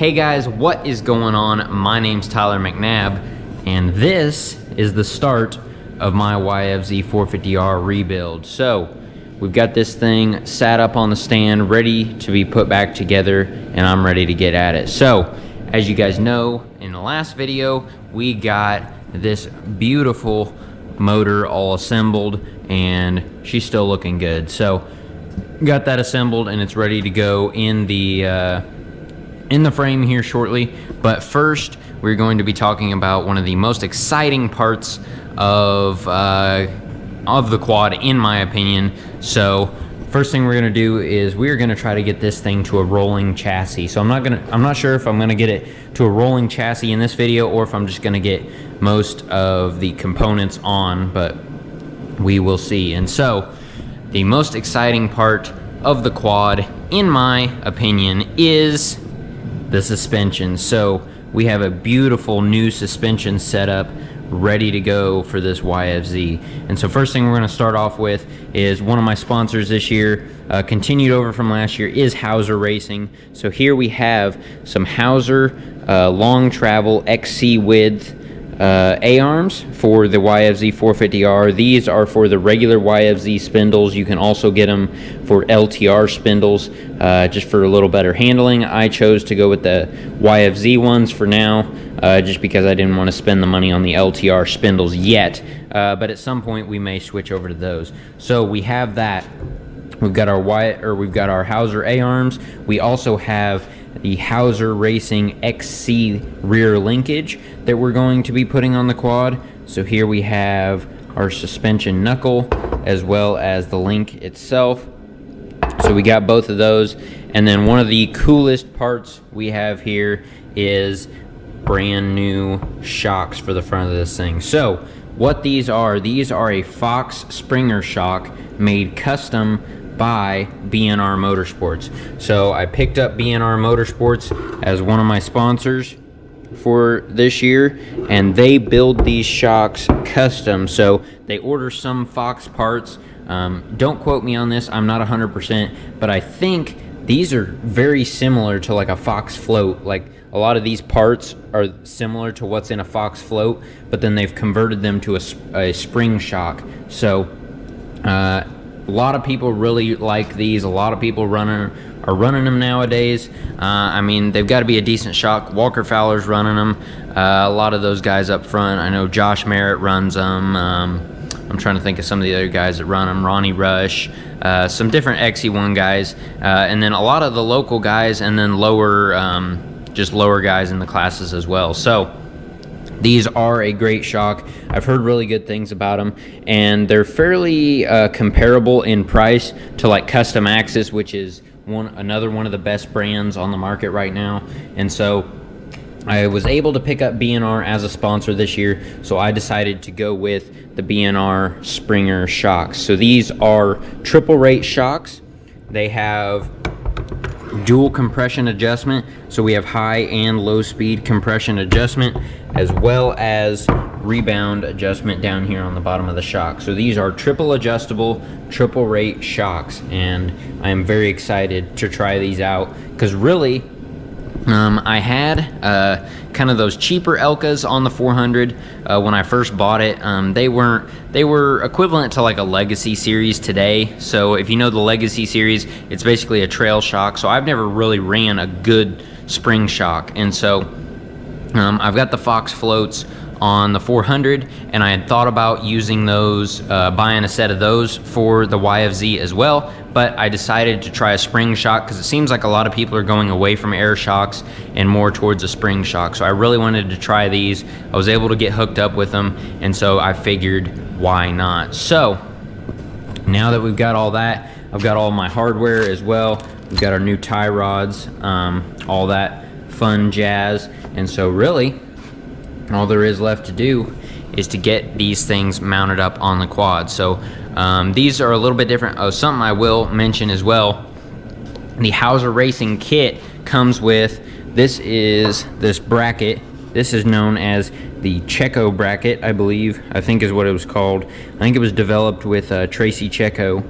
Hey guys, what is going on? My name's Tyler McNabb, and this is the start of my YFZ450R rebuild. So, we've got this thing sat up on the stand, ready to be put back together, and I'm ready to get at it. So, as you guys know, in the last video, we got this beautiful motor all assembled, and she's still looking good. So, got that assembled, and it's ready to go in the frame here shortly. But first, we're going to be talking about one of the most exciting parts of the quad, in my opinion. So first thing we're going to do is we're going to try to get this thing to a rolling chassis. So I'm not sure if I'm going to get it to a rolling chassis in this video or if I'm just going to get most of the components on, but we will see. And so the most exciting part of the quad, in my opinion, is the suspension. So we have a beautiful new suspension setup ready to go for this YFZ. And so first thing we're going to start off with is one of my sponsors this year, continued over from last year, is Hauser Racing. So here we have some Hauser long travel XC width A-arms for the YFZ450R. These are for the regular YFZ spindles. You can also get them for LTR spindles, just for a little better handling. I chose to go with the YFZ ones for now, just because I didn't want to spend the money on the LTR spindles yet, but at some point we may switch over to those. So we have that. We've got our Hauser A-arms. We also have the Hauser Racing XC rear linkage that we're going to be putting on the quad. So here we have our suspension knuckle as well as the link itself. So we got both of those. And then one of the coolest parts we have here is brand new shocks for the front of this thing. So what these are a Fox Springer shock made custom by B&R Motorsports. So I picked up B&R Motorsports as one of my sponsors for this year, and they build these shocks custom. So they order some Fox parts. Don't quote me on this, I'm not 100%, but I think these are very similar to like a Fox float. Like a lot of these parts are similar to what's in a Fox float, but then they've converted them to a spring shock. So a lot of people really like these. A lot of people are running them nowadays. I mean, they've got to be a decent shock. Walker Fowler's running them. A lot of those guys up front. I know Josh Merritt runs them. I'm trying to think of some of the other guys that run them. Ronnie Rush, some different XE1 guys, and then a lot of the local guys, and then just lower guys in the classes as well. So these are a great shock. I've heard really good things about them, and they're fairly comparable in price to like Custom Axis, which is another one of the best brands on the market right now. And so I was able to pick up B&R as a sponsor this year, so I decided to go with the B&R Springer shocks. So these are triple rate shocks. They have dual compression adjustment, so we have high and low speed compression adjustment, as well as rebound adjustment down here on the bottom of the shock. So these are triple adjustable, triple rate shocks, and I am very excited to try these out, because really I had kind of those cheaper Elkas on the 400 when I first bought it. They were equivalent to like a Legacy series today. So if you know the Legacy series, it's basically a trail shock. So I've never really ran a good spring shock, and so I've got the Fox floats on the 400, and I had thought about using those, buying a set of those for the YFZ as well, but I decided to try a spring shock because it seems like a lot of people are going away from air shocks and more towards a spring shock. So I really wanted to try these. I was able to get hooked up with them, and so I figured, why not? So now that we've got all that, I've got all my hardware as well. We've got our new tie rods, all that fun jazz, and so really all there is left to do is to get these things mounted up on the quad. So these are a little bit different. Something I will mention as well, the Hauser Racing kit comes with this bracket. This is known as the Checo bracket, I think is what it was called. I think it was developed with Tracy Checo,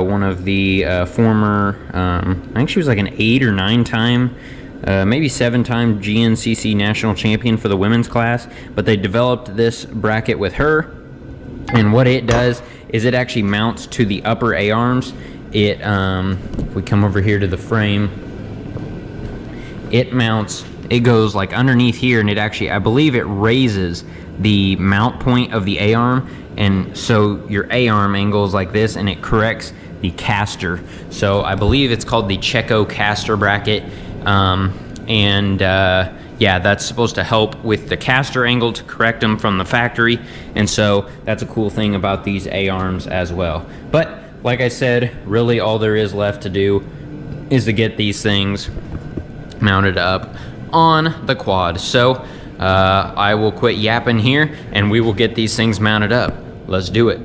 one of the former, I think she was like an 8 or 9 time maybe 7-time GNCC national champion for the women's class, but they developed this bracket with her. And what it does is it actually mounts to the upper A-arms. It, if we come over here to the frame, it mounts, it goes like underneath here, and it actually, I believe it raises the mount point of the A-arm, and so your A-arm angles like this, and it corrects the caster. So I believe it's called the Checo caster bracket, yeah, that's supposed to help with the caster angle to correct them from the factory, and so that's a cool thing about these A-arms as well. But like I said, really all there is left to do is to get these things mounted up on the quad. So I will quit yapping here, and we will get these things mounted up. Let's do it.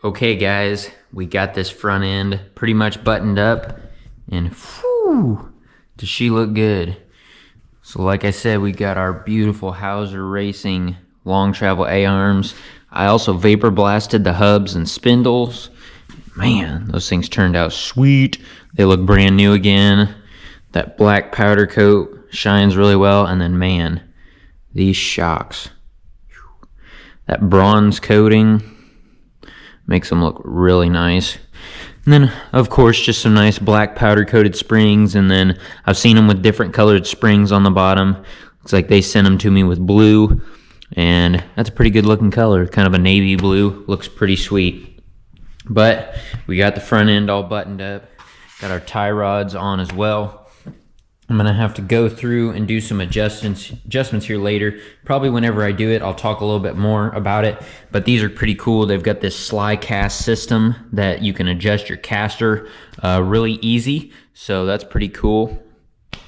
Okay guys, we got this front end pretty much buttoned up, and whew, does she look good. So like I said, we got our beautiful Hauser Racing long travel A-arms. I also vapor blasted the hubs and spindles. Man, those things turned out sweet. They look brand new again. That black powder coat shines really well, and then man, these shocks. That bronze coating makes them look really nice. And then, of course, just some nice black powder coated springs, and then I've seen them with different colored springs on the bottom. Looks like they sent them to me with blue, and that's a pretty good looking color, kind of a navy blue. Looks pretty sweet. But we got the front end all buttoned up, got our tie rods on as well. I'm gonna have to go through and do some adjustments here later. Probably whenever I do it, I'll talk a little bit more about it. But these are pretty cool. They've got this sly cast system that you can adjust your caster really easy. So that's pretty cool.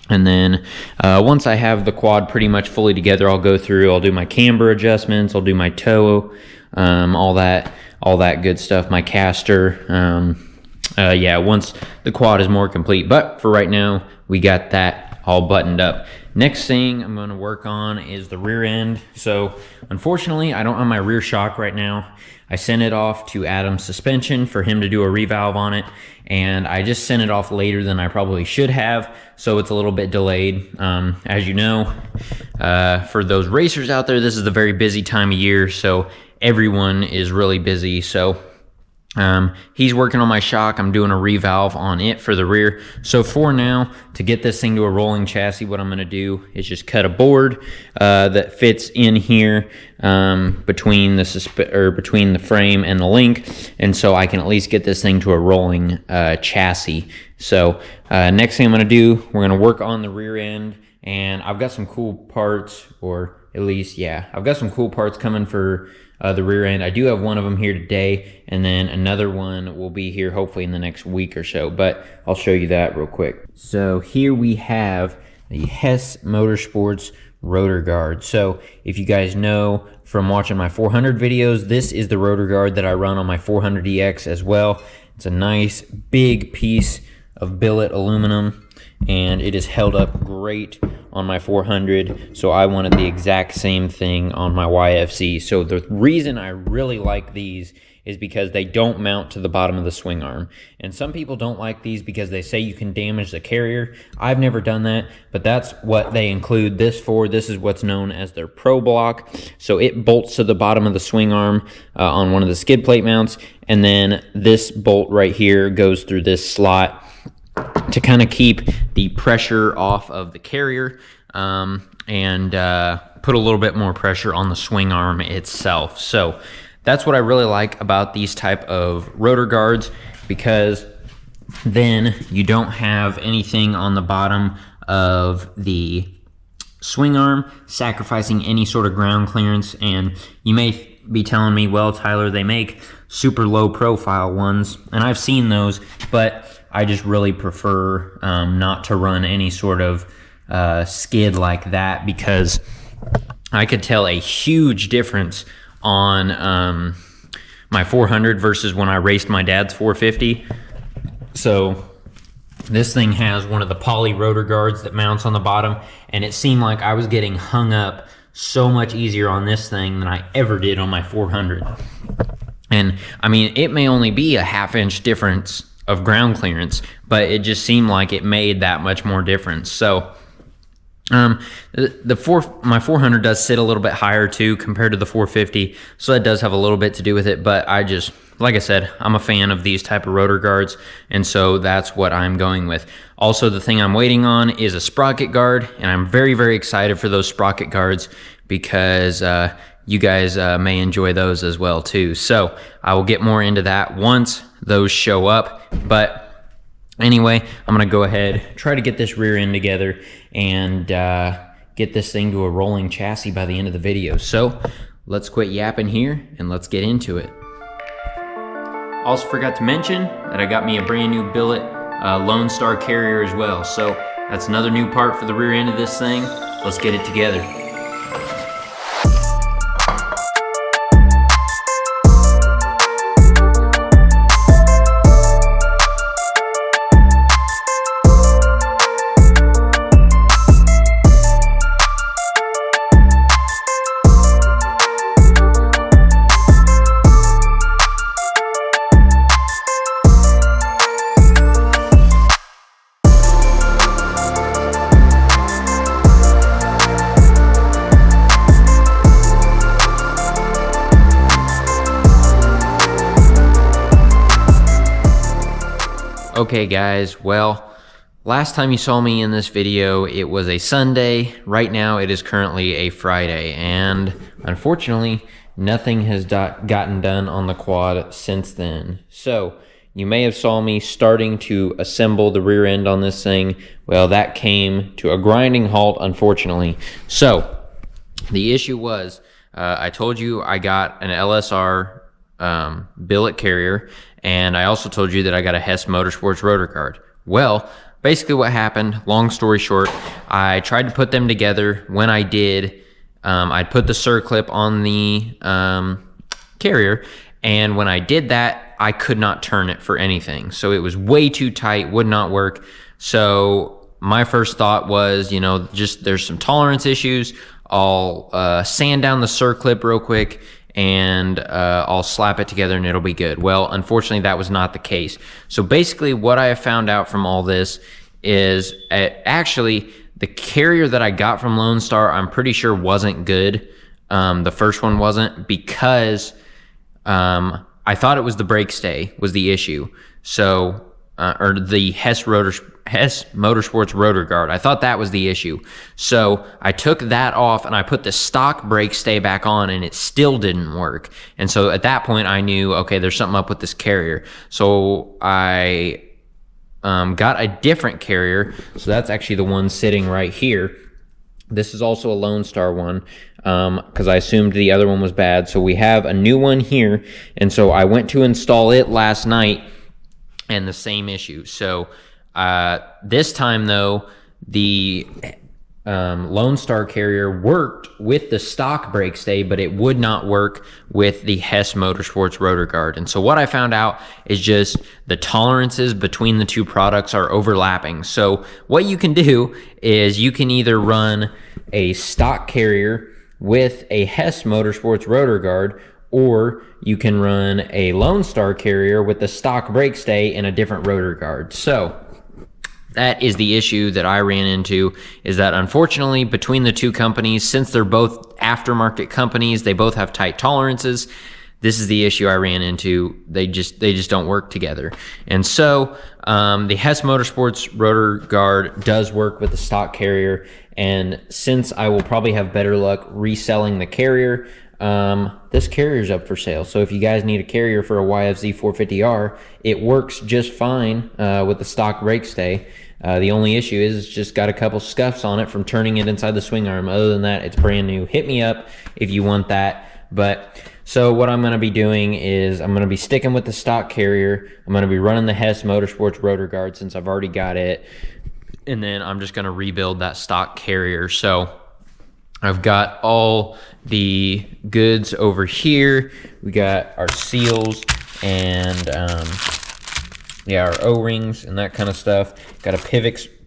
And then once I have the quad pretty much fully together, I'll go through, I'll do my camber adjustments, I'll do my toe, all that good stuff, my caster. Yeah, once the quad is more complete. But for right now, we got that all buttoned up. Next thing I'm going to work on is the rear end. So unfortunately, I don't have my rear shock right now. I sent it off to Adam's Suspension for him to do a revalve on it, and I just sent it off later than I probably should have, so it's a little bit delayed. As you know, for those racers out there, this is a very busy time of year, so everyone is really busy. So he's working on my shock. I'm doing a revalve on it for the rear. So for now, to get this thing to a rolling chassis, what I'm going to do is just cut a board that fits in here between the frame and the link, and so I can at least get this thing to a rolling chassis. So next thing I'm going to do, we're going to work on the rear end, and I've got some cool parts, or at least, yeah, I've got some cool parts coming for the rear end. I do have one of them here today, and then another one will be here hopefully in the next week or so, but I'll show you that real quick. So here we have the Hess Motorsports rotor guard. So if you guys know from watching my 400 videos, this is the rotor guard that I run on my 400EX as well. It's a nice big piece of billet aluminum, and it is held up great on my 400, so I wanted the exact same thing on my YFZ. So the reason I really like these is because they don't mount to the bottom of the swing arm. And some people don't like these because they say you can damage the carrier. I've never done that, but that's what they include this for. This is what's known as their Pro Block. So it bolts to the bottom of the swing arm on one of the skid plate mounts, and then this bolt right here goes through this slot to kind of keep the pressure off of the carrier and put a little bit more pressure on the swing arm itself. So that's what I really like about these type of rotor guards, because then you don't have anything on the bottom of the swing arm sacrificing any sort of ground clearance. And you may be telling me, well, Tyler, they make super low profile ones, and I've seen those, but I just really prefer not to run any sort of skid like that, because I could tell a huge difference on my 400 versus when I raced my dad's 450. So this thing has one of the poly rotor guards that mounts on the bottom, and it seemed like I was getting hung up so much easier on this thing than I ever did on my 400. And I mean, it may only be a half-inch difference of ground clearance, but it just seemed like it made that much more difference. So my 400 does sit a little bit higher too compared to the 450, so that does have a little bit to do with it. But I just, like I said, I'm a fan of these type of rotor guards, and so that's what I'm going with. Also, the thing I'm waiting on is a sprocket guard, and I'm very, very excited for those sprocket guards because you guys may enjoy those as well too. So I will get more into that once those show up. But anyway, I'm gonna go ahead, try to get this rear end together, and get this thing to a rolling chassis by the end of the video. So let's quit yapping here and let's get into it. Also forgot to mention that I got me a brand new billet Lone Star carrier as well. So that's another new part for the rear end of this thing. Let's get it together. Okay guys, well, last time you saw me in this video, it was a Sunday. Right now it is currently a Friday, and unfortunately, nothing has gotten done on the quad since then. So, you may have saw me starting to assemble the rear end on this thing. Well, that came to a grinding halt, unfortunately. So, the issue was, I told you I got an LSR billet carrier, and I also told you that I got a Hess Motorsports rotor guard. Well, basically what happened, long story short, I tried to put them together. When I did, I'd put the circlip on the carrier, and when I did that, I could not turn it for anything. So it was way too tight, would not work. So my first thought was, you know, just there's some tolerance issues. I'll sand down the circlip real quick, and I'll slap it together and it'll be good. Well, unfortunately, that was not the case. So basically what I have found out from all this is actually the carrier that I got from Lone Star, I'm pretty sure wasn't good. The first one wasn't, because I thought it was the brake stay was the issue. So, or the Hess Motorsports rotor guard. I thought that was the issue. So I took that off and I put the stock brake stay back on, and it still didn't work. And so at that point I knew, okay, there's something up with this carrier. So I got a different carrier. So that's actually the one sitting right here. This is also a Lone Star one, because I assumed the other one was bad. So we have a new one here. And so I went to install it last night, and the same issue. So this time though, the Lone Star carrier worked with the stock brake stay, but it would not work with the Hess Motorsports rotor guard. And so what I found out is just the tolerances between the two products are overlapping. So what you can do is you can either run a stock carrier with a Hess Motorsports rotor guard, or you can run a Lone Star carrier with the stock brake stay and a different rotor guard. So that is the issue that I ran into, is that unfortunately between the two companies, since they're both aftermarket companies, they both have tight tolerances. This is the issue I ran into. They just don't work together. And so the Hess Motorsports rotor guard does work with the stock carrier, and since I will probably have better luck reselling the carrier, this carrier's up for sale. So if you guys need a carrier for a YFZ450R, it works just fine with the stock brake stay. The only issue is it's just got a couple scuffs on it from turning it inside the swing arm. Other than that, it's brand new. Hit me up if you want that. But so what I'm going to be doing is I'm going to be sticking with the stock carrier. I'm going to be running the Hess Motorsports rotor guard since I've already got it. And then I'm just going to rebuild that stock carrier. So I've got all the goods over here. We got our seals and yeah, our O-rings and that kind of stuff. Got a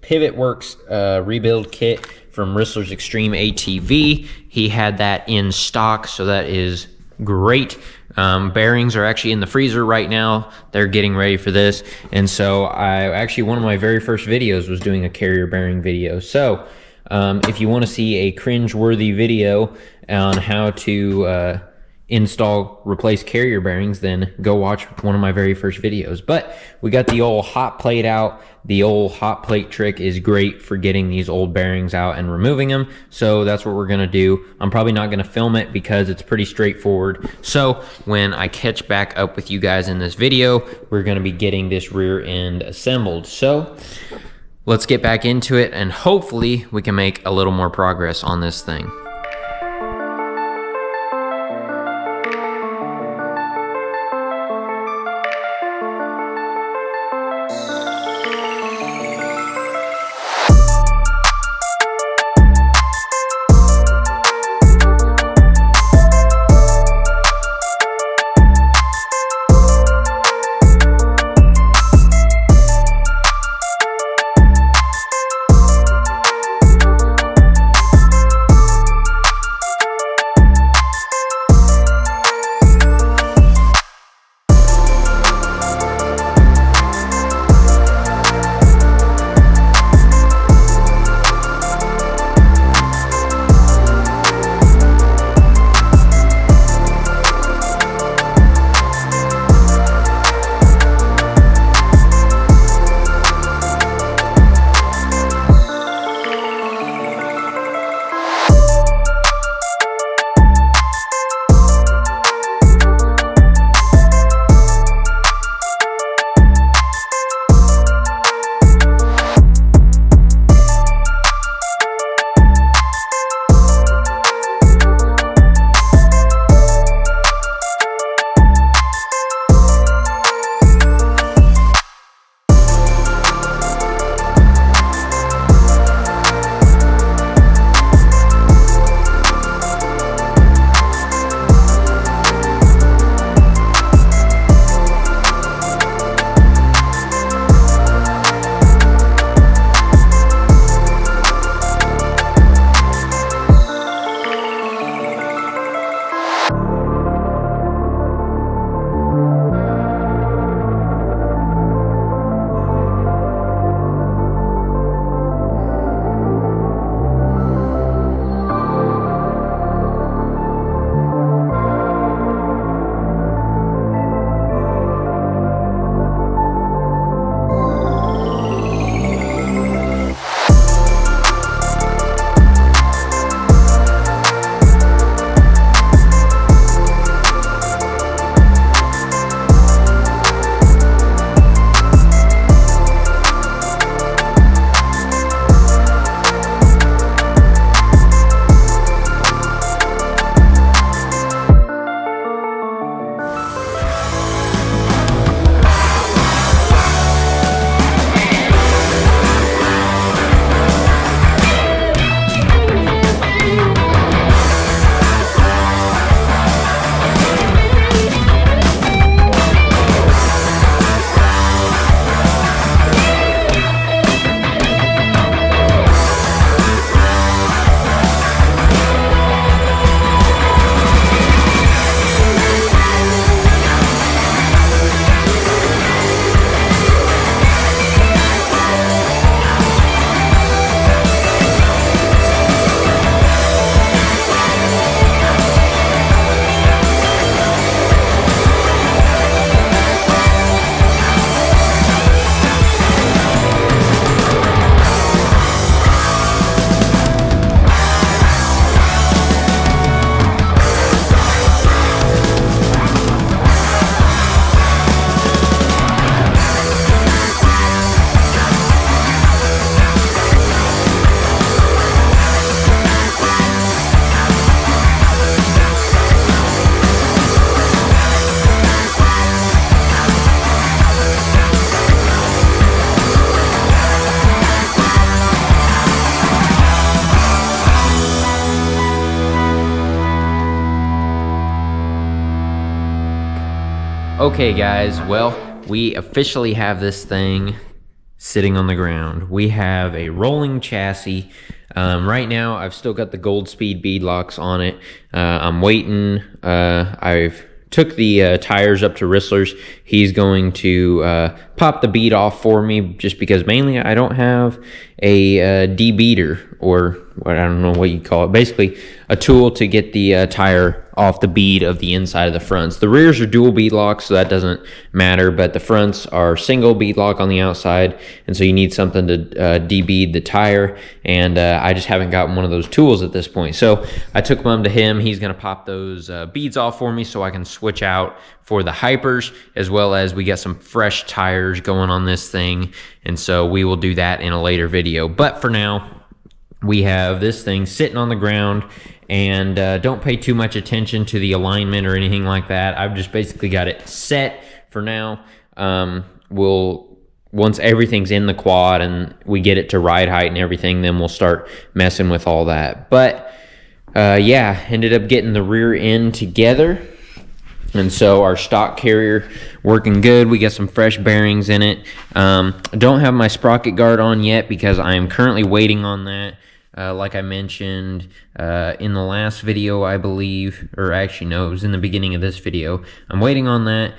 Pivot Works rebuild kit from Rissler's Extreme ATV. He had that in stock, so that is great. Bearings are actually in the freezer right now. They're getting ready for this. And so one of my very first videos was doing a carrier bearing video. So if you want to see a cringe-worthy video on how to replace carrier bearings, then go watch one of my very first videos. But we got the old hot plate out. The old hot plate trick is great for getting these old bearings out and removing them. So that's what we're going to do. I'm probably not going to film it because it's pretty straightforward. So when I catch back up with you guys in this video, we're going to be getting this rear end assembled. So let's get back into it, and hopefully we can make a little more progress on this thing. Okay guys, well, we officially have this thing sitting on the ground. We have a rolling chassis. Right now, I've still got the Gold Speed bead locks on it. I'm waiting. I've took the tires up to Rissler's. He's going to pop the bead off for me, just because mainly I don't have a debeater, or what, I don't know what you call it. Basically, a tool to get the tire off the bead of the inside of the fronts. The rears are dual bead locks, so that doesn't matter, but the fronts are single bead lock on the outside, and so you need something to debead the tire, and I just haven't gotten one of those tools at this point. So I took them to him. He's going to pop those beads off for me so I can switch out for the hypers, as well as we got some fresh tires going on this thing, and so we will do that in a later video. But for now, we have this thing sitting on the ground, and don't pay too much attention to the alignment or anything like that. I've just basically got it set for now. Once everything's in the quad and we get it to ride height and everything, then we'll start messing with all that. But yeah, ended up getting the rear end together, and so our stock carrier working good. We got some fresh bearings in it. I don't have my sprocket guard on yet because I am currently waiting on that. Like I mentioned in the last video, I believe, or actually no, it was in the beginning of this video. I'm waiting on that.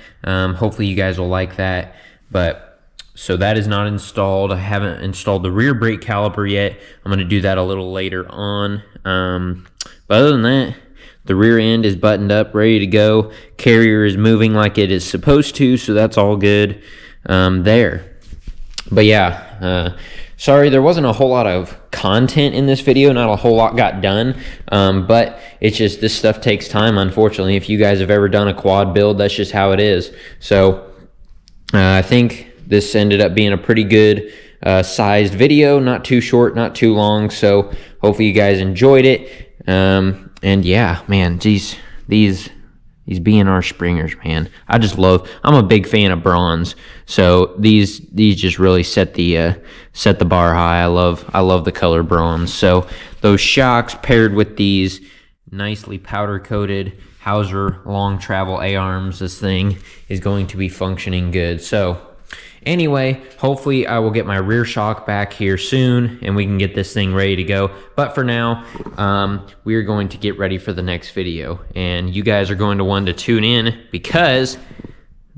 Hopefully you guys will like that. But so that is not installed. I haven't installed the rear brake caliper yet. I'm going to do that a little later on. But other than that, the rear end is buttoned up, ready to go. Carrier is moving like it is supposed to, so that's all good there. But yeah, sorry, there wasn't a whole lot of content in this video. Not a whole lot got done, but it's just, this stuff takes time, unfortunately. If you guys have ever done a quad build, that's just how it is. So I think this ended up being a pretty good sized video. Not too short, not too long. So hopefully you guys enjoyed it. And yeah, man, geez, these B&R Springers, man, I'm a big fan of bronze, so these just really set the bar high. I love the color bronze. So those shocks paired with these nicely powder coated Hauser long travel A-arms, this thing is going to be functioning good. So anyway, hopefully I will get my rear shock back here soon and we can get this thing ready to go. But for now, we are going to get ready for the next video, and you guys are going to want to tune in because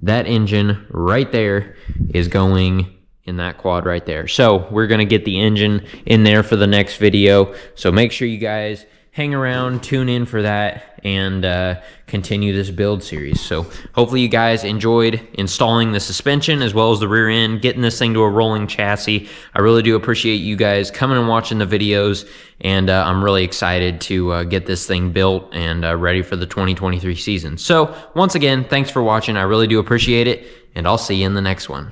that engine right there is going in that quad right there. So we're going to get the engine in there for the next video. So make sure you guys hang around, tune in for that, and continue this build series. So hopefully you guys enjoyed installing the suspension as well as the rear end, getting this thing to a rolling chassis. I really do appreciate you guys coming and watching the videos, and I'm really excited to get this thing built and ready for the 2023 season. So once again, thanks for watching. I really do appreciate it, and I'll see you in the next one.